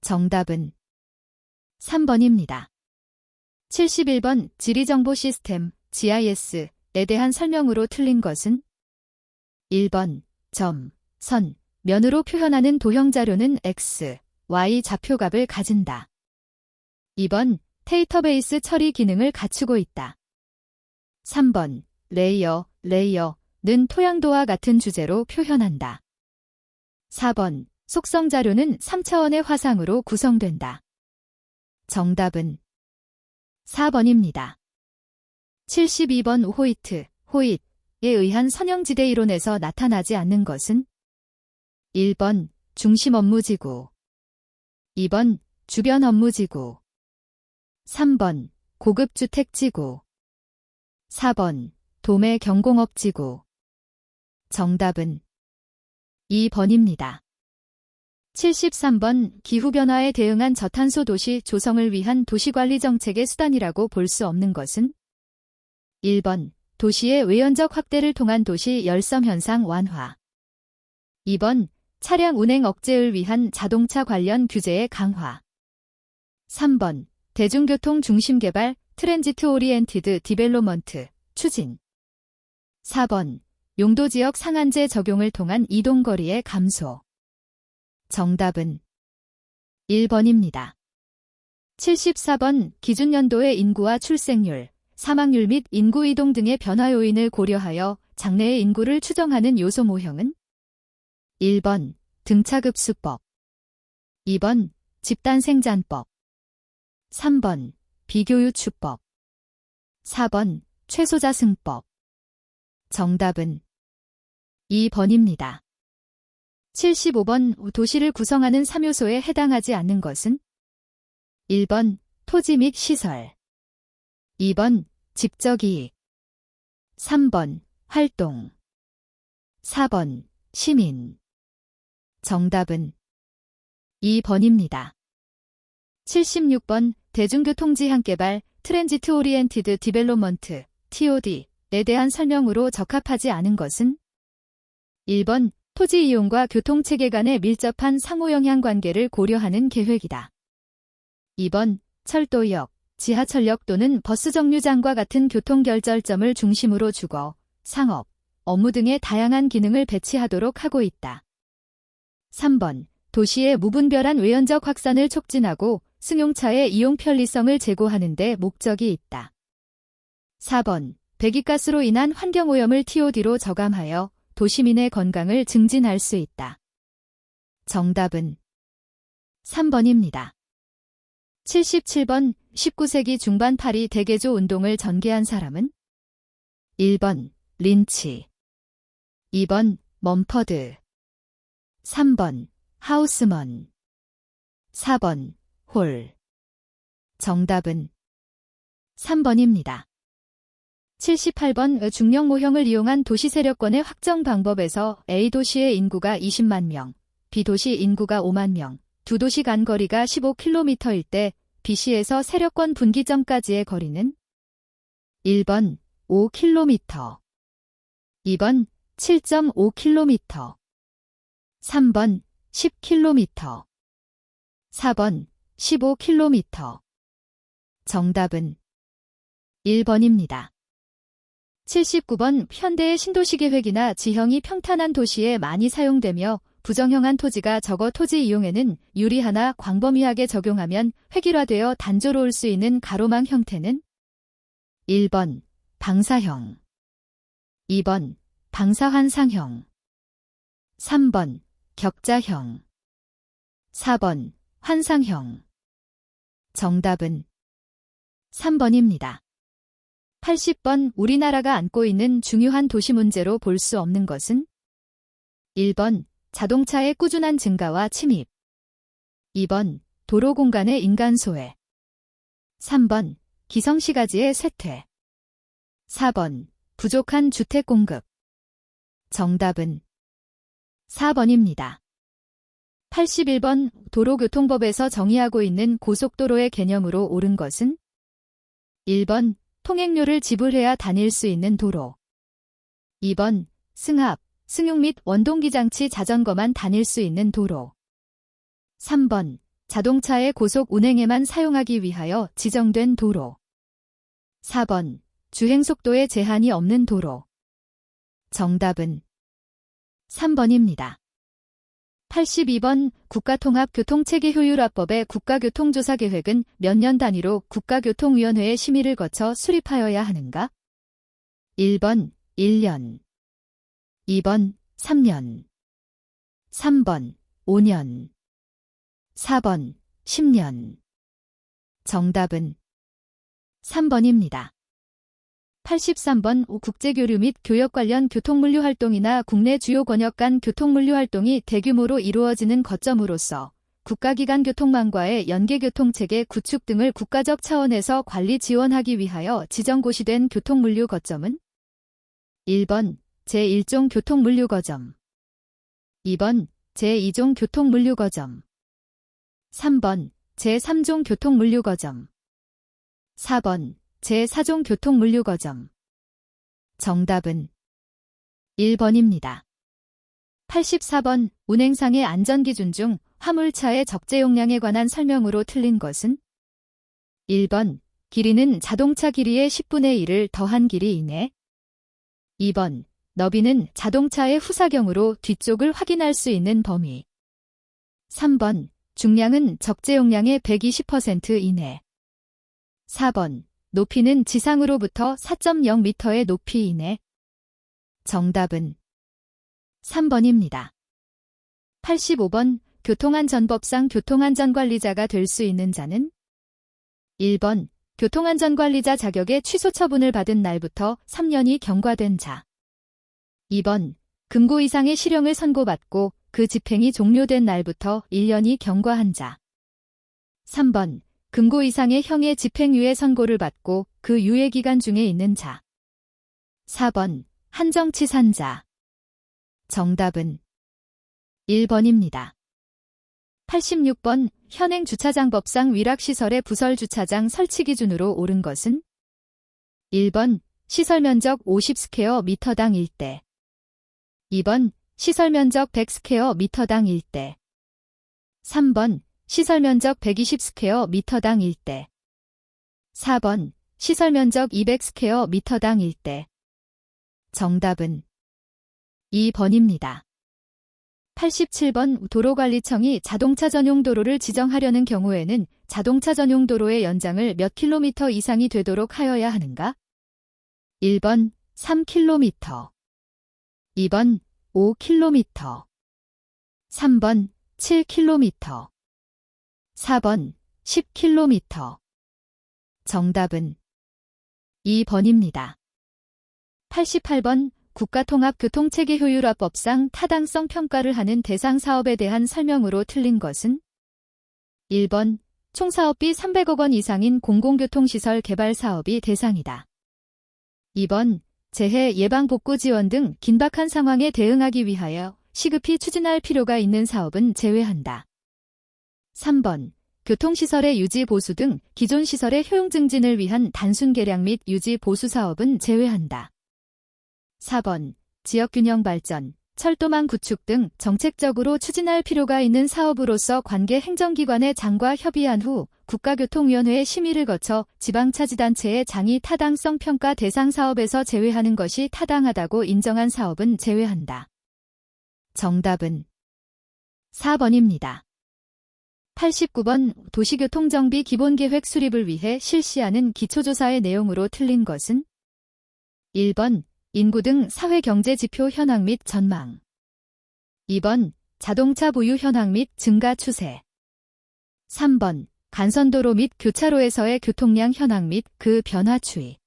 정답은 3번입니다. 71번 지리정보 시스템 GIS에 대한 설명으로 틀린 것은 1번 점, 선, 면으로 표현하는 도형 자료는 X, Y 좌표값을 가진다. 2번 데이터베이스 처리 기능을 갖추고 있다. 3번 레이어는 토양도와 같은 주제로 표현한다. 4번 속성 자료는 3차원의 화상으로 구성된다. 정답은 4번입니다. 72번 호잇에 의한 선형지대 이론에서 나타나지 않는 것은 1번 중심 업무지구 2번 주변 업무지구 3번 고급주택지구 4번 도매 경공업지구 정답은 2번입니다. 73번 기후변화에 대응한 저탄소 도시 조성을 위한 도시관리 정책의 수단이라고 볼 수 없는 것은 1번 도시의 외연적 확대를 통한 도시 열섬 현상 완화. 2번, 차량 운행 억제를 위한 자동차 관련 규제의 강화. 3번, 대중교통 중심 개발, 트랜지트 오리엔티드 디벨로먼트, 추진. 4번, 용도지역 상한제 적용을 통한 이동거리의 감소. 정답은 1번입니다. 74번, 기준연도의 인구와 출생률, 사망률 및 인구 이동 등의 변화 요인을 고려하여 장래의 인구를 추정하는 요소 모형은? 1번, 등차급수법. 2번, 집단생산법. 3번, 비교유추법. 4번, 최소자승법. 정답은 2번입니다. 75번, 도시를 구성하는 3요소에 해당하지 않는 것은? 1번, 토지 및 시설. 2번, 직접이익. 3번, 활동. 4번, 시민. 정답은 2번입니다. 76번, 대중교통 지향 개발, 트랜지트 오리엔티드 디벨로먼트, TOD에 대한 설명으로 적합하지 않은 것은? 1번, 토지 이용과 교통체계 간의 밀접한 상호영향 관계를 고려하는 계획이다. 2번, 철도역, 지하철역 또는 버스 정류장과 같은 교통결절점을 중심으로 주거, 상업, 업무 등의 다양한 기능을 배치하도록 하고 있다. 3번, 도시의 무분별한 외연적 확산을 촉진하고 승용차의 이용 편리성을 제고하는 데 목적이 있다. 4번, 배기가스로 인한 환경오염을 TOD로 저감하여 도시민의 건강을 증진할 수 있다. 정답은 3번입니다. 77번, 19세기 중반 파리 대개조 운동을 전개한 사람은? 1번, 린치. 2번, 멈퍼드. 3번, 하우스먼. 4번, 홀. 정답은 3번입니다. 78번, 중력 모형을 이용한 도시 세력권의 확정 방법에서 A도시의 인구가 20만 명, B도시 인구가 5만 명, 두 도시 간 거리가 15km일 때 B시에서 세력권 분기점까지의 거리는? 1번, 5km. 2번, 7.5km. 3번, 10km. 4번, 15km. 정답은 1번입니다. 79번, 현대의 신도시 계획이나 지형이 평탄한 도시에 많이 사용되며 부정형한 토지가 적어 토지 이용에는 유리하나 광범위하게 적용하면 획일화되어 단조로울 수 있는 가로망 형태는? 1번, 방사형. 2번, 방사환상형. 3번, 격자형. 4번, 환상형. 정답은 3번입니다. 80번, 우리나라가 안고 있는 중요한 도시 문제로 볼 수 없는 것은? 1번, 자동차의 꾸준한 증가와 침입. 2번, 도로 공간의 인간 소외. 3번, 기성시가지의 쇠퇴. 4번, 부족한 주택 공급. 정답은 4번입니다. 81번, 도로교통법에서 정의하고 있는 고속도로의 개념으로 옳은 것은? 1번, 통행료를 지불해야 다닐 수 있는 도로. 2번, 승합, 승용 및 원동기 장치 자전거만 다닐 수 있는 도로. 3번, 자동차의 고속 운행에만 사용하기 위하여 지정된 도로. 4번, 주행속도에 제한이 없는 도로. 정답은 3번입니다. 82번, 국가통합교통체계 효율화법의 국가교통조사계획은 몇 년 단위로 국가교통위원회의 심의를 거쳐 수립하여야 하는가? 1번, 1년. 2번, 3년. 3번, 5년. 4번, 10년. 정답은 3번입니다. 83번, 국제교류 및 교역 관련 교통물류 활동이나 국내 주요 권역 간 교통물류 활동이 대규모로 이루어지는 거점으로서 국가기관 교통망과의 연계교통체계 구축 등을 국가적 차원에서 관리 지원하기 위하여 지정고시된 교통물류 거점은? 1번, 제1종 교통물류 거점. 2번, 제2종 교통물류 거점. 3번, 제3종 교통물류 거점. 4번, 제4종 교통물류 거점. 정답은 1번입니다. 84번 운행상의 안전기준 중 화물차의 적재 용량에 관한 설명으로 틀린 것은 1번 길이는 자동차 길이의 10분의 1을 더한 길이 이내 2번 너비는 자동차의 후사경으로 뒤쪽을 확인할 수 있는 범위 3번 중량은 적재 용량의 120% 이내 4번 높이는 지상으로부터 4.0m의 높이 이내 정답은 3번입니다. 85번 교통안전법상 교통안전관리자가 될 수 있는 자는 1번 교통안전관리자 자격의 취소 처분을 받은 날부터 3년이 경과된 자 2번 금고 이상의 실형을 선고받고 그 집행이 종료된 날부터 1년이 경과한 자 3번 금고 이상의 형의 집행유예 선고를 받고 그 유예기간 중에 있는 자 4번 한정치산자 정답은 1번입니다. 86번 현행 주차장법상 위락시설의 부설주차장 설치 기준으로 옳은 것은 1번 시설면적 50스퀘어미터당 1대 2번 시설면적 100스퀘어미터당 1대 3번 시설면적 120스퀘어미터당 1대 4번 시설면적 200스퀘어미터당 1대 정답은 2번입니다. 87번 도로관리청이 자동차 전용 도로를 지정하려는 경우에는 자동차 전용 도로의 연장을 몇 킬로미터 이상이 되도록 하여야 하는가? 1번 3km 2번 5km 3번 7km 4번 10km 정답은 2번입니다. 88번 국가통합교통체계 효율화법상 타당성 평가를 하는 대상 사업에 대한 설명으로 틀린 것은 1번 총사업비 300억 원 이상인 공공교통시설 개발 사업이 대상이다. 2번 재해 예방 복구 지원 등 긴박한 상황에 대응하기 위하여 시급히 추진할 필요가 있는 사업은 제외한다. 3번 교통시설의 유지 보수 등 기존 시설의 효용 증진을 위한 단순 개량 및 유지 보수 사업은 제외한다. 4번 지역균형 발전, 철도망 구축 등 정책적으로 추진할 필요가 있는 사업으로서 관계 행정기관의 장과 협의한 후 국가교통위원회의 심의를 거쳐 지방차지단체의 장이 타당성 평가 대상 사업에서 제외하는 것이 타당하다고 인정한 사업은 제외한다. 정답은 4번입니다. 89번 도시교통정비 기본계획 수립을 위해 실시하는 기초조사의 내용으로 틀린 것은 1번 인구 등 사회경제지표 현황 및 전망 2번 자동차 보유 현황 및 증가 추세 3번 간선도로 및 교차로에서의 교통량 현황 및 그 변화 추이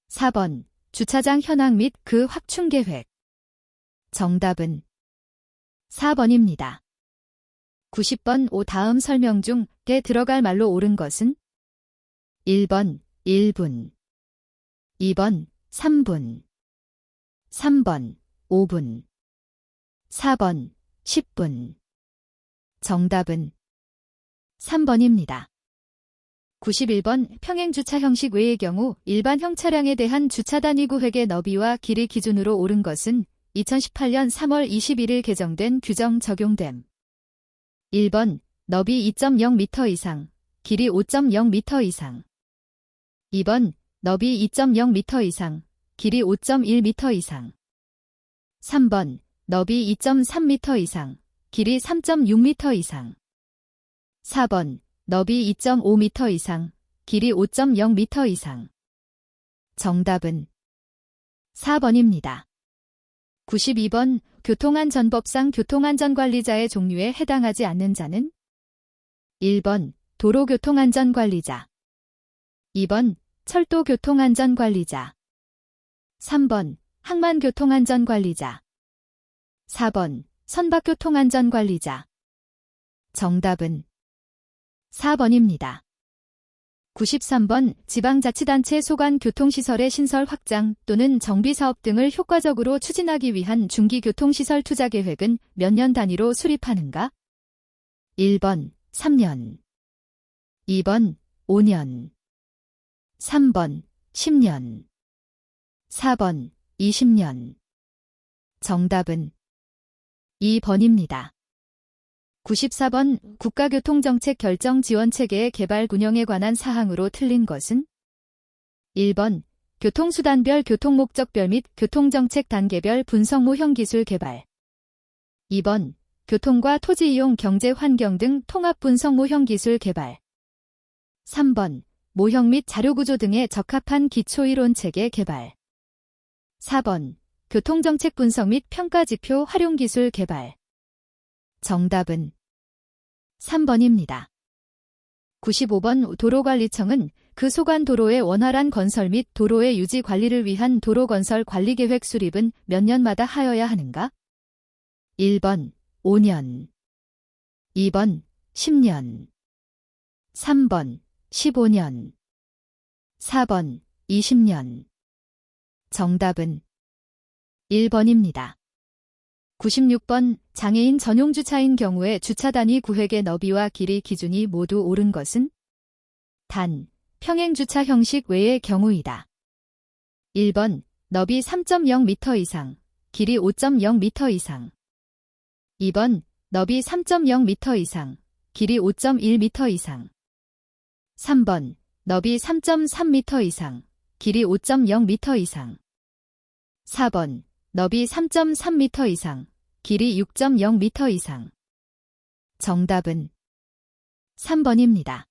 4번 주차장 현황 및 그 확충 계획 정답은 4번입니다. 90번 오 다음 설명 중에 들어갈 말로 옳은 것은 1번 1분 2번 3분 3번 5분 4번 10분 정답은 3번입니다. 91번 평행주차 형식 외의 경우 일반형 차량에 대한 주차 단위 구획의 너비와 길이 기준으로 옳은 것은 2018년 3월 21일 개정된 규정 적용됨. 1번 너비 2.0m 이상, 길이 5.0m 이상 2번 너비 2.0m 이상, 길이 5.1m 이상 3번 너비 2.3m 이상, 길이 3.6m 이상 4번 너비 2.5m 이상, 길이 5.0m 이상 정답은 4번입니다. 92번 교통안전법상 교통안전관리자의 종류에 해당하지 않는 자는 1번 도로교통안전관리자 2번 철도교통안전관리자 3번 항만교통안전관리자 4번 선박교통안전관리자 정답은 4번입니다. 93번 지방자치단체 소관 교통시설의 신설 확장 또는 정비사업 등을 효과적으로 추진하기 위한 중기교통시설 투자계획은 몇 년 단위로 수립하는가? 1번 3년 2번 5년 3번 10년 4번 20년. 정답은 2번입니다. 94번 국가교통정책 결정지원체계의 개발 운영에 관한 사항으로 틀린 것은 1번 교통수단별 교통목적별 및 교통정책 단계별 분성모형 기술 개발 2번 교통과 토지이용 경제환경 등 통합분성모형 기술 개발 3번 모형 및 자료구조 등에 적합한 기초이론체계 개발 4번 교통정책 분석 및 평가지표 활용기술 개발. 정답은 3번입니다. 95번 도로관리청은 그 소관 도로의 원활한 건설 및 도로의 유지 관리를 위한 도로건설 관리계획 수립은 몇 년마다 하여야 하는가? 1번 5년 2번 10년 3번 15년 4번 20년. 정답은 1번입니다. 96번 장애인 전용 주차인 경우에 주차 단위 구획의 너비와 길이 기준이 모두 옳은 것은 단 평행 주차 형식 외의 경우이다. 1번 너비 3.0m 이상, 길이 5.0m 이상 2번 너비 3.0m 이상, 길이 5.1m 이상 3번 너비 3.3m 이상, 길이 5.0m 이상 4번 너비 3.3m 이상, 길이 6.0m 이상. 정답은 3번입니다.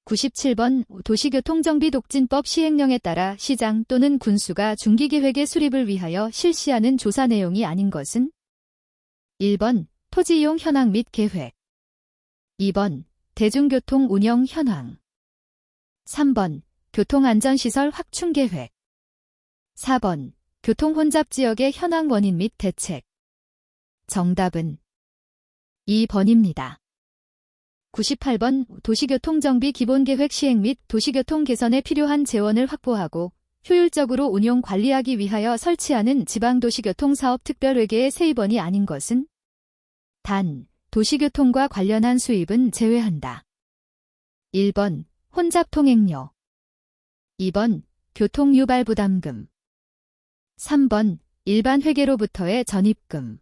97번 도시교통정비독진법 시행령에 따라 시장 또는 군수가 중기계획의 수립을 위하여 실시하는 조사 내용이 아닌 것은 1번 토지이용 현황 및 계획 2번 대중교통 운영 현황 3번 교통안전시설 확충 계획 4번 교통혼잡지역의 현황 원인 및 대책. 정답은 2번입니다. 98번 도시교통정비 기본계획 시행 및 도시교통 개선에 필요한 재원을 확보하고 효율적으로 운용 관리하기 위하여 설치하는 지방도시교통사업 특별회계의 세입원이 아닌 것은 단 도시교통과 관련한 수입은 제외한다. 1번 혼잡통행료 2번 교통유발부담금 3번 일반 회계로부터의 전입금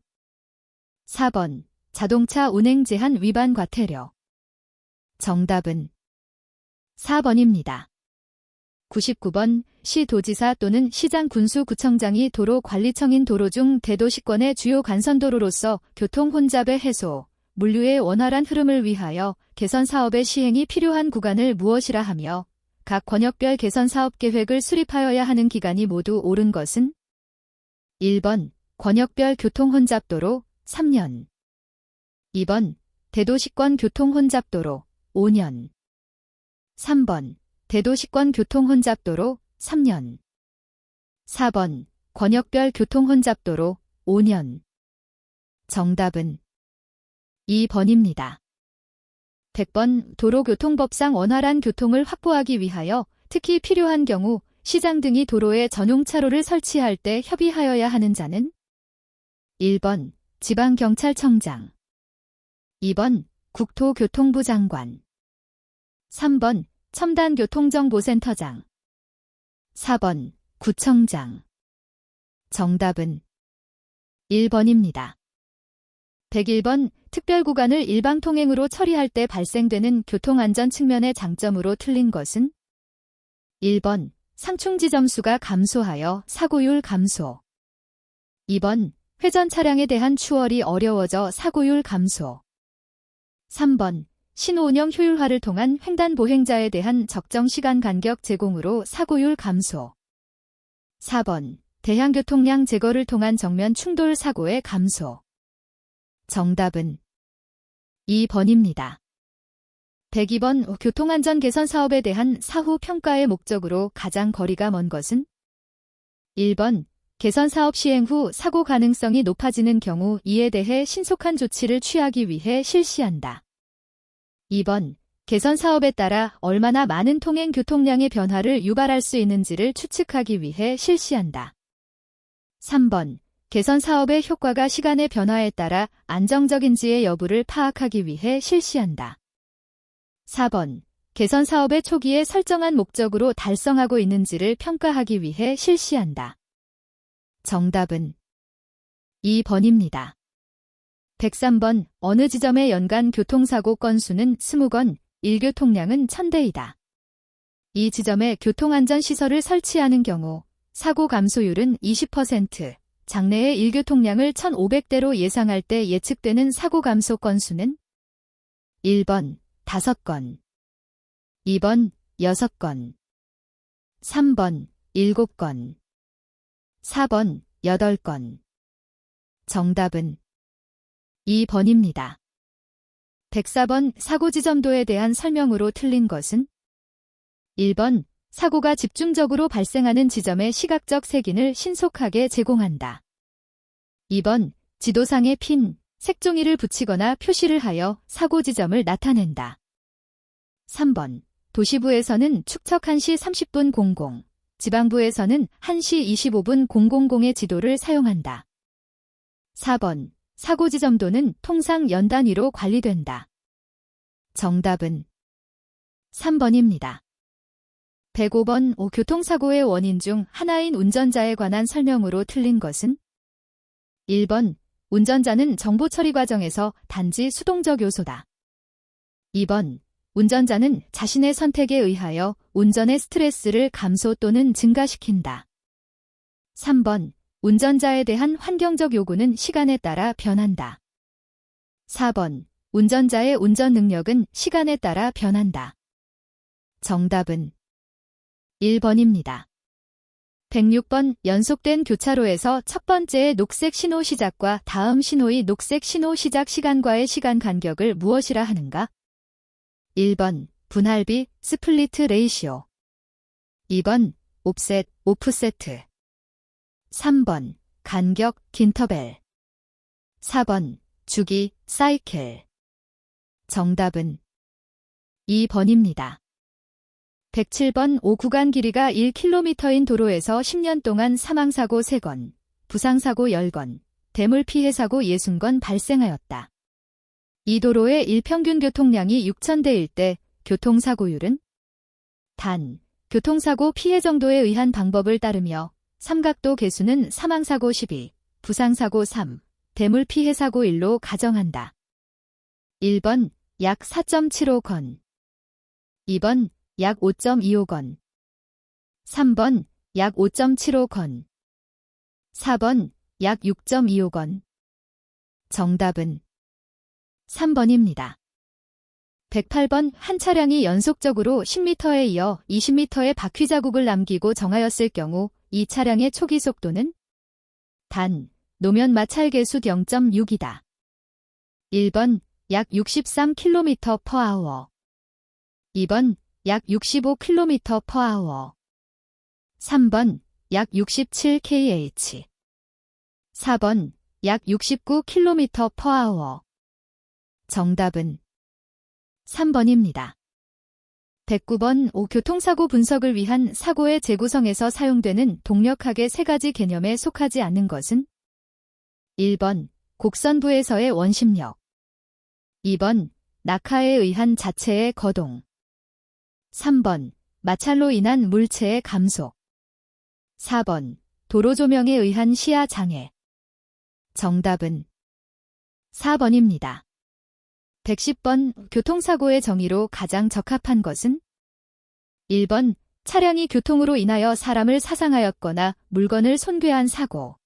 4번 자동차 운행 제한 위반 과태료. 정답은 4번입니다. 99번 시도지사 또는 시장군수구청장이 도로관리청인 도로 중 대도시권의 주요 간선도로로서 교통혼잡의 해소, 물류의 원활한 흐름을 위하여 개선사업의 시행이 필요한 구간을 무엇이라 하며 각 권역별 개선사업계획을 수립하여야 하는 기간이 모두 옳은 것은 1번 권역별 교통혼잡도로 3년 2번 대도시권 교통혼잡도로 5년 3번 대도시권 교통혼잡도로 3년 4번 권역별 교통혼잡도로 5년. 정답은 2번입니다. 100번 도로교통법상 원활한 교통을 확보하기 위하여 특히 필요한 경우 시장 등이 도로에 전용 차로를 설치할 때 협의하여야 하는 자는 1번 지방경찰청장 2번 국토교통부 장관 3번 첨단교통정보센터장 4번 구청장. 정답은 1번입니다. 101번 특별구간을 일방통행으로 처리할 때 발생되는 교통안전 측면의 장점으로 틀린 것은 1번 상충지 점수가 감소하여 사고율 감소 2번 회전 차량에 대한 추월이 어려워져 사고율 감소 3번 신호 운영 효율화를 통한 횡단 보행자에 대한 적정 시간 간격 제공으로 사고율 감소 4번 대형교통량 제거를 통한 정면 충돌 사고의 감소. 정답은 2번입니다. 102번 교통안전 개선 사업에 대한 사후 평가의 목적으로 가장 거리가 먼 것은 1번 개선 사업 시행 후 사고 가능성이 높아지는 경우 이에 대해 신속한 조치를 취하기 위해 실시한다. 2번 개선 사업에 따라 얼마나 많은 통행 교통량의 변화를 유발할 수 있는지를 추측하기 위해 실시한다. 3번 개선 사업의 효과가 시간의 변화에 따라 안정적인지의 여부를 파악하기 위해 실시한다. 4번 개선 사업의 초기에 설정한 목적으로 달성하고 있는지를 평가하기 위해 실시한다. 정답은 2번입니다. 103번 어느 지점의 연간 교통사고 건수는 20건, 일교통량은 1000대이다. 이 지점에 교통안전시설을 설치하는 경우 사고 감소율은 20%, 장래의 일교통량을 1500대로 예상할 때 예측되는 사고 감소 건수는 1번 5건, 2번 6건, 3번 7건, 4번 8건. 정답은 2번입니다. 104번 사고 지점도에 대한 설명으로 틀린 것은 1번 사고가 집중적으로 발생하는 지점의 시각적 색인을 신속하게 제공한다. 2번 지도상에 핀, 색종이를 붙이거나 표시를 하여 사고 지점을 나타낸다. 3번 도시부에서는 축척 1시 30분 00, 지방부에서는 1시 25분 000의 지도를 사용한다. 4번 사고 지점도는 통상 연 단위로 관리된다. 정답은 3번입니다. 105번 교통사고의 원인 중 하나인 운전자에 관한 설명으로 틀린 것은 1번 운전자는 정보 처리 과정에서 단지 수동적 요소다. 2번 운전자는 자신의 선택에 의하여 운전의 스트레스를 감소 또는 증가시킨다. 3번 운전자에 대한 환경적 요구는 시간에 따라 변한다. 4번 운전자의 운전 능력은 시간에 따라 변한다. 정답은 1번입니다. 106번 연속된 교차로에서 첫 번째의 녹색 신호 시작과 다음 신호의 녹색 신호 시작 시간과의 시간 간격을 무엇이라 하는가? 1번 분할비 스플리트 레이시오, 2번 옵셋 오프세트, 3번 간격 긴터벨, 4번 주기 사이클. 정답은 2번입니다. 107번 구간 길이가 1km인 도로에서 10년 동안 사망사고 3건, 부상사고 10건, 대물 피해 사고 60건 발생하였다. 이 도로의 일평균 교통량이 6000대일 때 교통사고율은 단, 교통사고 피해 정도에 의한 방법을 따르며 삼각도 개수는 사망사고 12, 부상사고 3, 대물 피해 사고 1로 가정한다. 1번 약 4.75건, 2번 약 5.25건, 3번 약 5.75건, 4번 약 6.25건. 정답은 3번입니다. 108번 한 차량이 연속적으로 10m에 이어 20m의 바퀴 자국을 남기고 정하였을 경우 이 차량의 초기 속도는 단, 노면 마찰 계수 0.6이다. 1번 약 63km/h, 2번 약 65km/h, 3번 약 67kh, 4번 약 69km/h. 정답은 3번입니다. 109번 교통사고 분석을 위한 사고의 재구성에서 사용되는 동력학의 3가지 개념에 속하지 않는 것은 1번 곡선부에서의 원심력, 2번 낙하에 의한 자체의 거동, 3번 마찰로 인한 물체의 감속, 4번 도로 조명에 의한 시야 장애. 정답은 4번입니다. 110번 교통사고의 정의로 가장 적합한 것은 1번 차량이 교통으로 인하여 사람을 사상하였거나 물건을 손괴한 사고,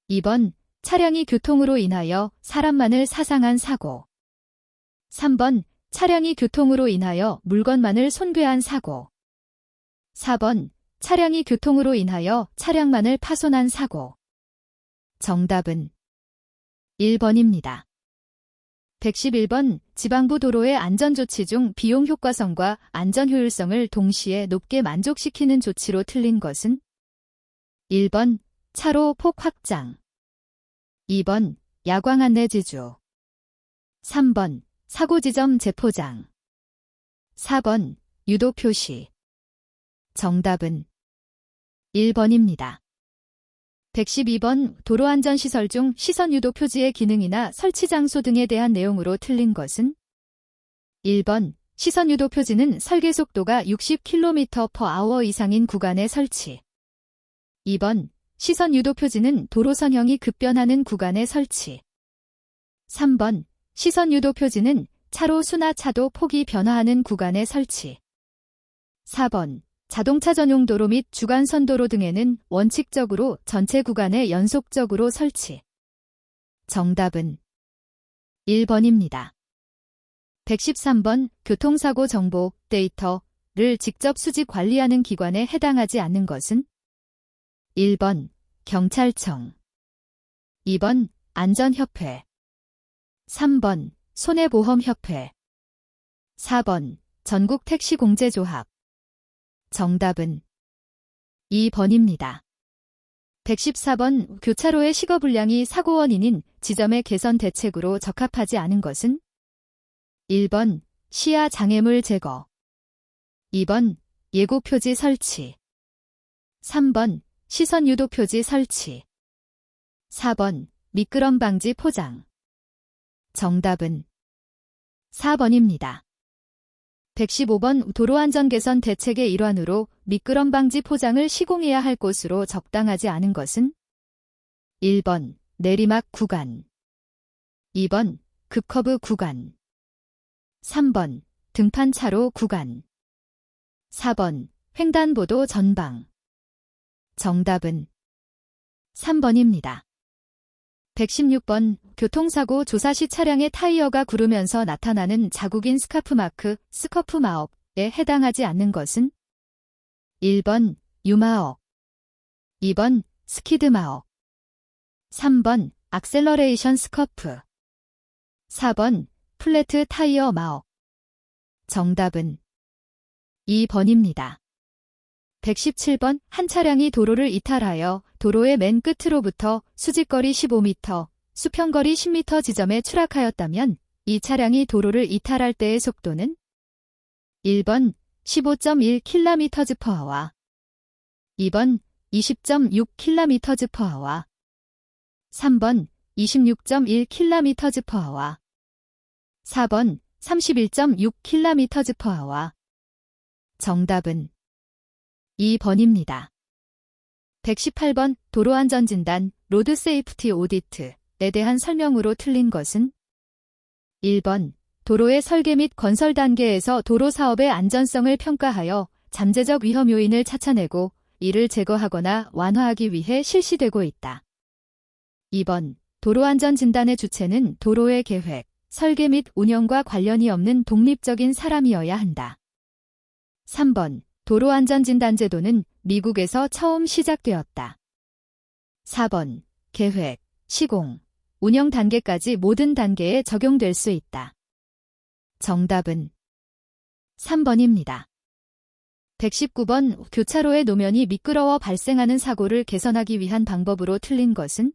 2번 차량이 교통으로 인하여 사람만을 사상한 사고, 3번 차량이 교통으로 인하여 물건만을 손괴한 사고, 4번 차량이 교통으로 인하여 차량만을 파손한 사고. 정답은 1번입니다. 111번 지방부 도로의 안전조치 중 비용 효과성과 안전 효율성을 동시에 높게 만족시키는 조치로 틀린 것은 1번 차로 폭 확장, 2번 야광 안내 지주, 3번 사고지점 재포장, 4번 유도 표시. 정답은 1번입니다. 112번 도로안전시설 중 시선유도 표지의 기능이나 설치 장소 등에 대한 내용으로 틀린 것은 1번 시선 유도 표지는 설계 속도가 60km/h 이상인 구간에 설치. 2번, 시선 유도 표지는 도로선형이 급변하는 구간에 설치. 3번, 시선 유도 표지는 차로 수나 차도 폭이 변화하는 구간에 설치. 4번, 자동차 전용 도로 및 주간선도로 등에는 원칙적으로 전체 구간에 연속적으로 설치. 정답은 1번입니다. 113번, 교통사고 정보, 데이터를 직접 수집 관리하는 기관에 해당하지 않는 것은? 1번, 경찰청. 2번, 안전협회. 3번, 손해보험협회. 4번, 전국택시공제조합. 정답은 2번입니다. 114번, 교차로의 시거불량이 사고 원인인 지점의 개선 대책으로 적합하지 않은 것은? 1번, 시야 장애물 제거. 2번, 예고표지 설치. 3번, 시선 유도 표지 설치. 4번, 미끄럼 방지 포장. 정답은 4번입니다. 115번, 도로안전 개선 대책의 일환으로 미끄럼 방지 포장을 시공해야 할 곳으로 적당하지 않은 것은? 1번, 내리막 구간. 2번, 급커브 구간. 3번, 등판차로 구간. 4번, 횡단보도 전방. 정답은 3번입니다. 116번, 교통사고 조사 시 차량의 타이어가 구르면서 나타나는 자국인 스카프 마크, 스커프 마억에 해당하지 않는 것은? 1번, 유마억. 2번, 스키드 마억. 3번, 악셀러레이션 스커프. 4번, 플래트 타이어 마억. 정답은 2번입니다. 117번, 한 차량이 도로를 이탈하여 도로의 맨 끝으로부터 수직거리 15m, 수평거리 10m 지점에 추락하였다면 이 차량이 도로를 이탈할 때의 속도는? 1번 15.1km/h와 2번 20.6km/h와 3번 26.1km/h와 4번 31.6km/h와 정답은 2번입니다. 118번, 도로안전진단, 로드세이프티 오디트에 대한 설명으로 틀린 것은? 1번, 도로의 설계 및 건설 단계에서 도로 사업의 안전성을 평가하여 잠재적 위험 요인을 찾아내고 이를 제거하거나 완화하기 위해 실시되고 있다. 2번, 도로안전진단의 주체는 도로의 계획, 설계 및 운영과 관련이 없는 독립적인 사람이어야 한다. 3번, 도로안전진단제도는 미국에서 처음 시작되었다. 4번, 계획, 시공, 운영 단계까지 모든 단계에 적용될 수 있다. 정답은 3번입니다. 119번, 교차로의 노면이 미끄러워 발생하는 사고를 개선하기 위한 방법으로 틀린 것은?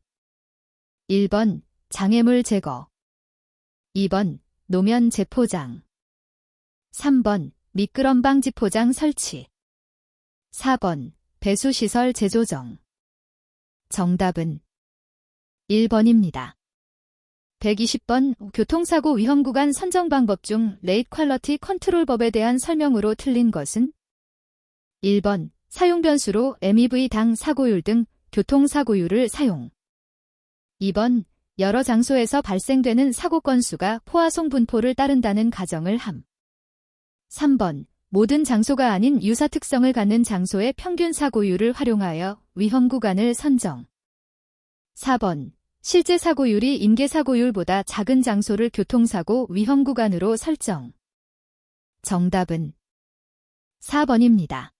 1번, 장애물 제거. 2번, 노면 재포장. 3번, 미끄럼 방지 포장 설치. 4번, 배수시설 재조정. 정답은 1번입니다. 120번, 교통사고 위험구간 선정 방법 중 레이트 퀄러티 컨트롤법에 대한 설명으로 틀린 것은? 1번, 사용 변수로 MEV당 사고율 등 교통사고율을 사용. 2번, 여러 장소에서 발생되는 사고 건수가 포화송 분포를 따른다는 가정을 함. 3번, 모든 장소가 아닌 유사 특성을 갖는 장소의 평균 사고율을 활용하여 위험 구간을 선정. 4번, 실제 사고율이 임계 사고율보다 작은 장소를 교통사고 위험 구간으로 설정. 정답은 4번입니다.